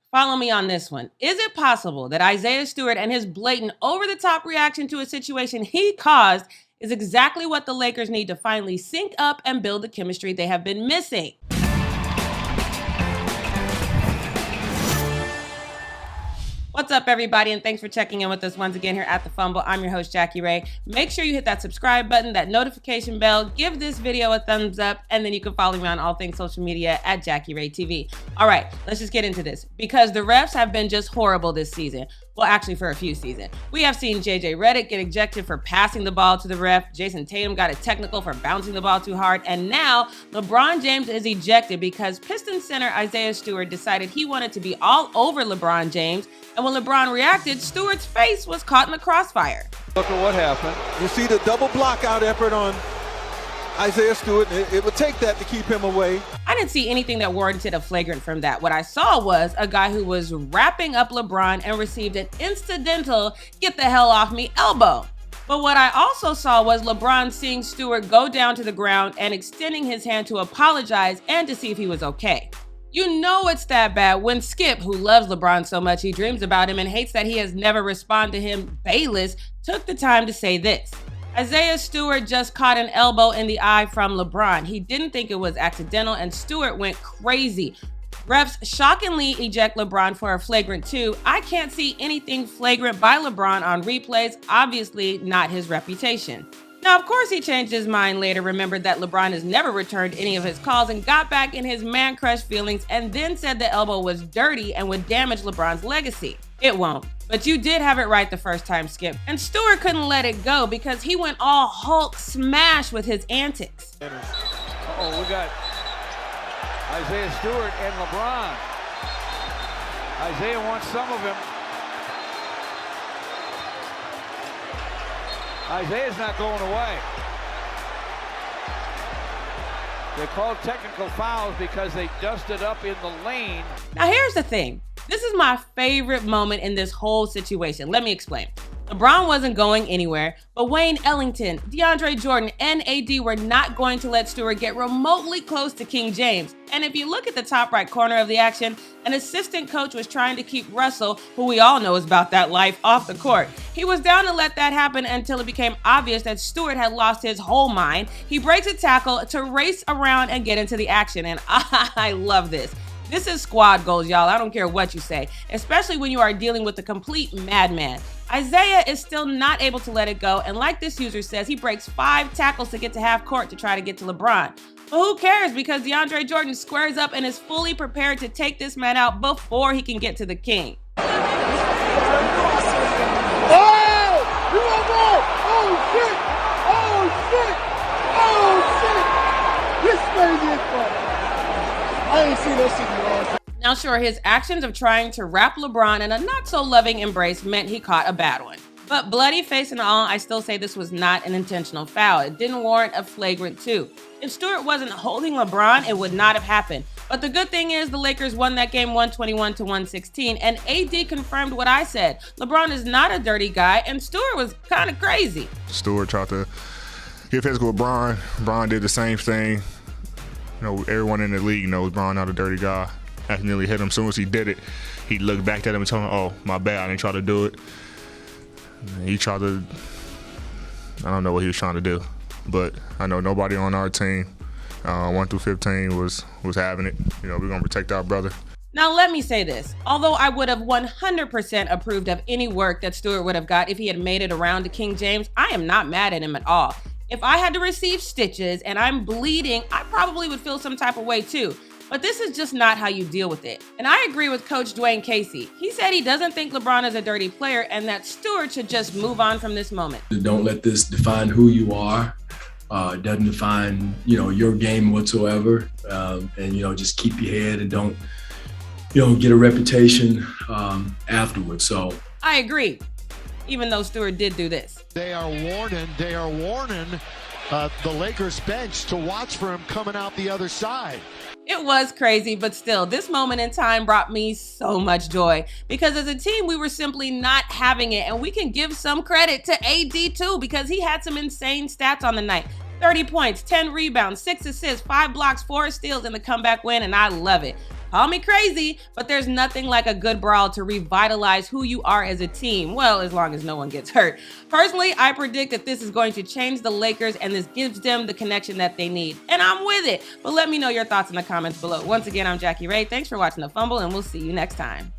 Follow me on this one. Is it possible that Isaiah Stewart and his blatant over-the-top reaction to a situation he caused is exactly what the Lakers need to finally sync up and build the chemistry they have been missing? What's up, everybody, and thanks for checking in with us once again here at The Fumble. I'm your host, Jackie Ray. Make sure you hit that subscribe button, that notification bell, give this video a thumbs up, and then you can follow me on all things social media at Jackie Ray TV. All right, let's just get into this, because the refs have been just horrible this season. Well, actually, for a few seasons. We have seen JJ Redick get ejected for passing the ball to the ref. Jason Tatum got a technical for bouncing the ball too hard. And now LeBron James is ejected because Pistons center Isaiah Stewart decided he wanted to be all over LeBron James. And when LeBron reacted, Stewart's face was caught in the crossfire. Look at what happened. You see the double blockout effort on Isaiah Stewart. It would take that to keep him away. I didn't see anything that warranted a flagrant from that. What I saw was a guy who was wrapping up LeBron and received an incidental "get the hell off me" elbow. But what I also saw was LeBron seeing Stewart go down to the ground and extending his hand to apologize and to see if he was okay. You know it's that bad when Skip, who loves LeBron so much he dreams about him and hates that he has never responded to him, Bayless, took the time to say this. Isaiah Stewart just caught an elbow in the eye from LeBron. He didn't think it was accidental, and Stewart went crazy. Refs shockingly eject LeBron for a flagrant 2. I can't see anything flagrant by LeBron on replays, obviously not his reputation. Now, of course, he changed his mind later, remembered that LeBron has never returned any of his calls, and got back in his man-crush feelings, and then said the elbow was dirty and would damage LeBron's legacy. It won't. But you did have it right the first time, Skip. And Stewart couldn't let it go because he went all Hulk smash with his antics. Uh-oh, we got Isaiah Stewart and LeBron. Isaiah wants some of him. Isaiah's not going away. They called technical fouls because they dusted up in the lane. Now here's the thing. This is my favorite moment in this whole situation. Let me explain. LeBron wasn't going anywhere, but Wayne Ellington, DeAndre Jordan, and AD were not going to let Stewart get remotely close to King James. And if you look at the top right corner of the action, an assistant coach was trying to keep Russell, who we all know is about that life, off the court. He was down to let that happen until it became obvious that Stewart had lost his whole mind. He breaks a tackle to race around and get into the action, and I love this. This is squad goals, y'all. I don't care what you say, especially when you are dealing with a complete madman. Isaiah is still not able to let it go, and like this user says, he breaks 5 tackles to get to half court to try to get to LeBron. But who cares, because DeAndre Jordan squares up and is fully prepared to take this man out before he can get to the king. Oh! You are wrong! Oh shit! Oh shit! Oh shit! This crazy as fuck. I ain't seen that shit in a long time. Now sure, his actions of trying to wrap LeBron in a not-so-loving embrace meant he caught a bad one. But bloody face and all, I still say this was not an intentional foul. It didn't warrant a flagrant 2. If Stewart wasn't holding LeBron, it would not have happened. But the good thing is the Lakers won that game 121-116, and AD confirmed what I said. LeBron is not a dirty guy, and Stewart was kind of crazy. Stewart tried to get physical with Bron. Bron did the same thing. You know, everyone in the league knows Bron not a dirty guy. Accidentally hit him. As soon as he did it, he looked back at him and told him, "Oh, my bad, I didn't try to do it." And he tried to, I don't know what he was trying to do, but I know nobody on our team, 1 through 15, was having it. You know, we're going to protect our brother. Now let me say this, although I would have 100% approved of any work that Stewart would have got if he had made it around to King James, I am not mad at him at all. If I had to receive stitches and I'm bleeding, I probably would feel some type of way too. But this is just not how you deal with it. And I agree with Coach Dwayne Casey. He said he doesn't think LeBron is a dirty player and that Stewart should just move on from this moment. Don't let this define who you are. It doesn't define, your game whatsoever. And, just keep your head and don't, get a reputation afterwards. So I agree, even though Stewart did do this. They are warning the Lakers bench to watch for him coming out the other side. It was crazy, but still, this moment in time brought me so much joy because as a team, we were simply not having it. And we can give some credit to AD too, because he had some insane stats on the night. 30 points, 10 rebounds, 6 assists, 5 blocks, 4 steals in the comeback win, and I love it. Call me crazy, but there's nothing like a good brawl to revitalize who you are as a team. Well, as long as no one gets hurt. Personally, I predict that this is going to change the Lakers and this gives them the connection that they need. And I'm with it. But let me know your thoughts in the comments below. Once again, I'm Jackie Ray. Thanks for watching The Fumble, and we'll see you next time.